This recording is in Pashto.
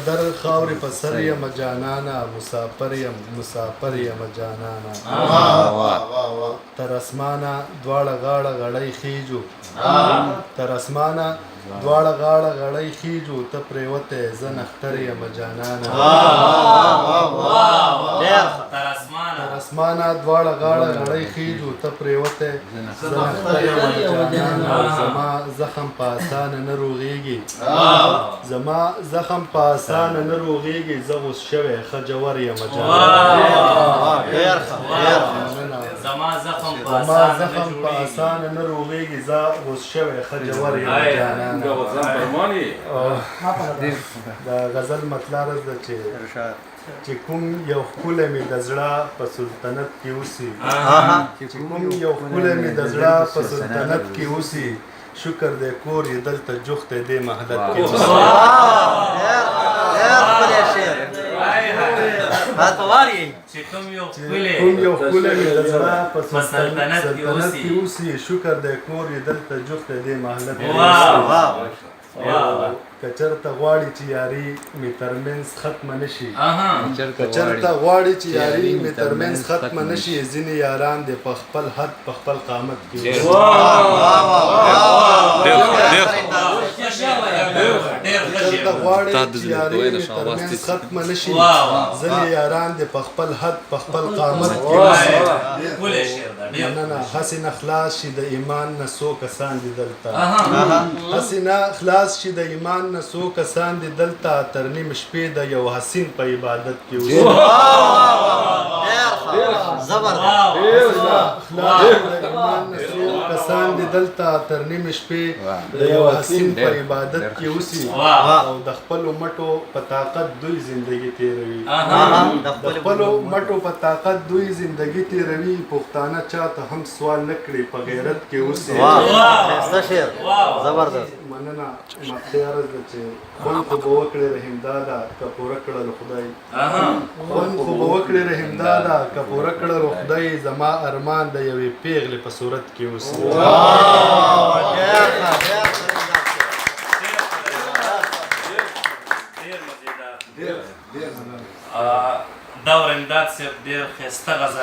در خاورې په سر یم جانانه مسافر یم جانانه تر اسمانه دواړه غاړه غړی خیجو تر اسمانه دواړه غاړه غړی خیجو ته پرېوتی زه نختر یم جانانه تر اسمانه دواړه غاړه غړی خیجو ته پرېوتی زه نختر یم جانانه زما زخم په اسانه نه روغېږي زما زخم په اسانه نه روغېږي زه غوس شوی ښه جوور یم زما زخم په اسانه نه روغېږي زه غوس شوی ښه جوور یم جانانه د غزل مطلب ده چې کوم یو ښکلی مې د زړه په سلطنت کې اوسي چې کوم یو ښکلی مې د زړه په سلطنت کې اوسي شکر دی کور یې دلته جوخت دی دې محلت کې کوم یو ښکلی مې د زړه په سلطنت کې اوسي شکر دی کور یې دلته جوخت دی دې محلت کې که چېرته غواړي چې یاري مې ترمنځ ختمه نه شي که چېرته غواړي چې یاري مې ترمنځ ختمه نه شي ځینې یاران دې په خپل حد په خپل قامت کې چېرته غواړي چې یاري مې ترمنځ ختمه نه شي ځینې یاران دې په خپل حد په خپل قامت کې مننه هسې نه خلاص شي د ایمان نه څو کسان دي دلته هسې نه خلاص شي د ایمان نه څو کسان دي دلته تر نیم شپې د یو حسین په عبادت کې اوسي کسان دي دلته تر نیم شپې د یو حسین په عبادت کې اوسي او د خپلو مټو په طاقت دوی زندگی تیروي د خپلو مټو په طاقت دوی زندگی تیروي پښتانه چاته هم سوال نه کړي په غیرت کې اوسي مننه مخکې عرض ده چې خوند خو به وکړې رحمداده که پوره کړل خدای خوند خو به وکړې رحمداده که پوره کړل خدای زما ارمان د یوې پیغلې په صورت کې اوسي دور امداد صاحب ډېر ښایسته غزل